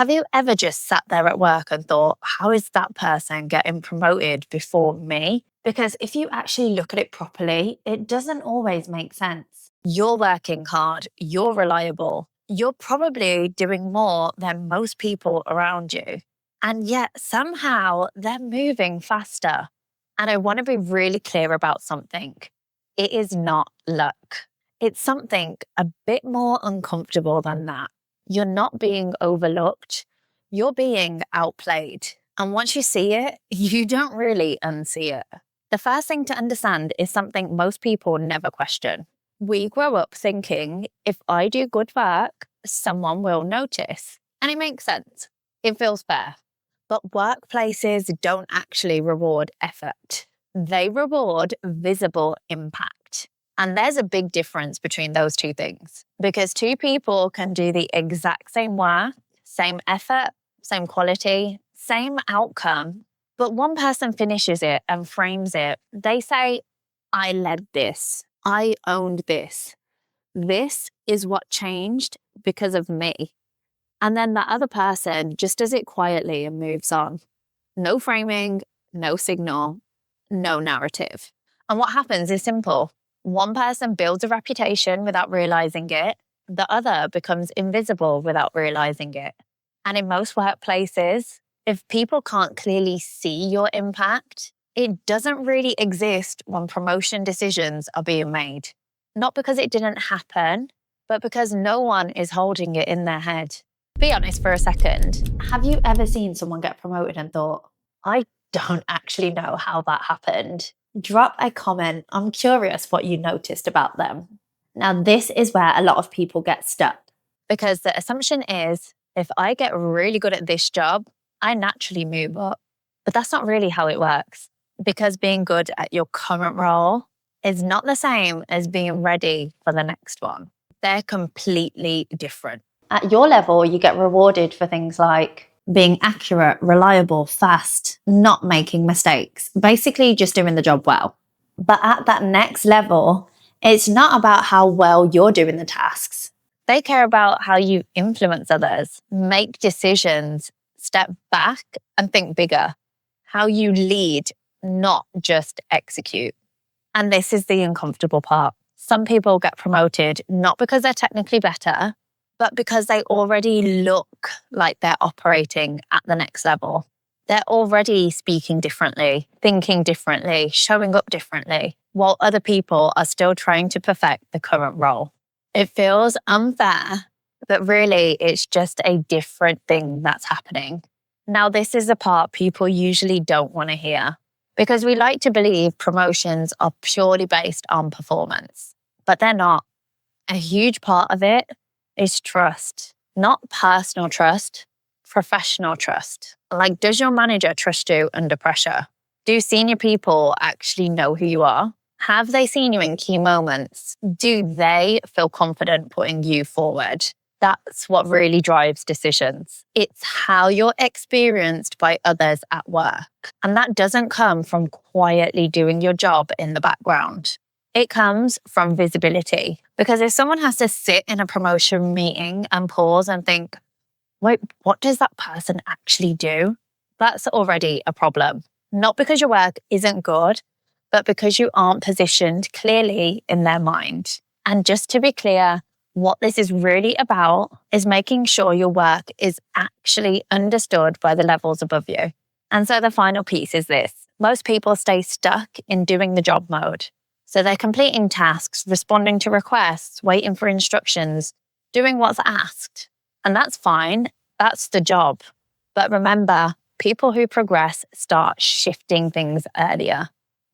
Have you ever just sat there at work and thought, how is that person getting promoted before me? Because if you actually look at it properly, it doesn't always make sense. You're working hard, you're reliable, you're probably doing more than most people around you. And yet somehow they're moving faster. And I want to be really clear about something. It is not luck. It's something a bit more uncomfortable than that. You're not being overlooked. You're being outplayed. And once you see it, you don't really unsee it. The first thing to understand is something most people never question. We grow up thinking, if I do good work, someone will notice. And it makes sense. It feels fair. But workplaces don't actually reward effort. They reward visible impact. And there's a big difference between those two things because two people can do the exact same work, same effort, same quality, same outcome, but one person finishes it and frames it. They say, I led this. I owned this. This is what changed because of me. And then the other person just does it quietly and moves on. No framing, no signal, no narrative. And what happens is simple. One person builds a reputation without realizing it. The other becomes invisible without realizing it. And in most workplaces, if people can't clearly see your impact, it doesn't really exist when promotion decisions are being made. Not because it didn't happen, but because no one is holding it in their head. Be honest for a second. Have you ever seen someone get promoted and thought, I don't actually know how that happened? Drop a comment. I'm curious what you noticed about them. Now, this is where a lot of people get stuck because the assumption is if I get really good at this job, I naturally move up. But that's not really how it works because being good at your current role is not the same as being ready for the next one. They're completely different. At your level, you get rewarded for things like being accurate, reliable, fast, not making mistakes, basically just doing the job well. But at that next level, it's not about how well you're doing the tasks. They care about how you influence others, make decisions, step back and think bigger, how you lead, not just execute. And this is the uncomfortable part. Some people get promoted not because they're technically better, but because they already look like they're operating at the next level. They're already speaking differently, thinking differently, showing up differently, while other people are still trying to perfect the current role. It feels unfair, but really it's just a different thing that's happening. Now, this is the part people usually don't want to hear because we like to believe promotions are purely based on performance, but they're not. A huge part of it is trust, not personal trust, professional trust. Like, does your manager trust you under pressure? Do senior people actually know who you are? Have they seen you in key moments? Do they feel confident putting you forward? That's what really drives decisions. It's how you're experienced by others at work. And that doesn't come from quietly doing your job in the background. It comes from visibility. Because if someone has to sit in a promotion meeting and pause and think, wait, what does that person actually do? That's already a problem. Not because your work isn't good, but because you aren't positioned clearly in their mind. And just to be clear, what this is really about is making sure your work is actually understood by the levels above you. And so the final piece is this. Most people stay stuck in doing the job mode. So they're completing tasks, responding to requests, waiting for instructions, doing what's asked. And that's fine. That's the job. But remember, people who progress start shifting things earlier.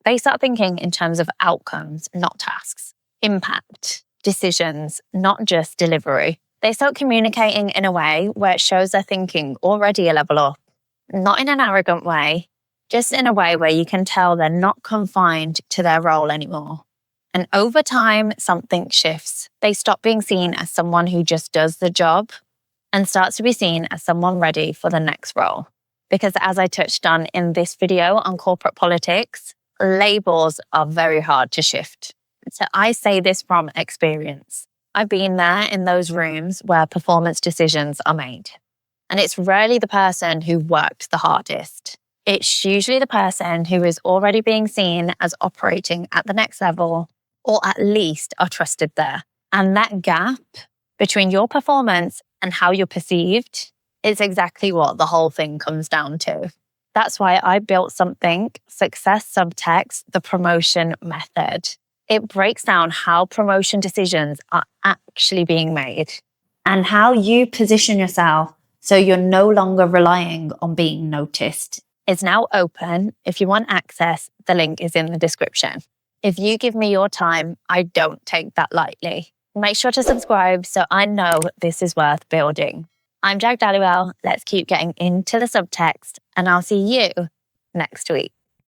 They start thinking in terms of outcomes, not tasks, impact, decisions, not just delivery. They start communicating in a way where it shows they're thinking already a level up, not in an arrogant way, just in a way where you can tell they're not confined to their role anymore. And over time, something shifts. They stop being seen as someone who just does the job and starts to be seen as someone ready for the next role. Because as I touched on in this video on corporate politics, labels are very hard to shift. So I say this from experience. I've been there in those rooms where performance decisions are made. And it's rarely the person who worked the hardest. It's usually the person who is already being seen as operating at the next level, or at least are trusted there. And that gap between your performance and how you're perceived is exactly what the whole thing comes down to. That's why I built something, Success Subtext, the promotion method. It breaks down how promotion decisions are actually being made and how you position yourself so you're no longer relying on being noticed. It's now open. If you want access, the link is in the description. If you give me your time, I don't take that lightly. Make sure to subscribe so I know this is worth building. I'm Jag Daliwell. Let's keep getting into the subtext, and I'll see you next week.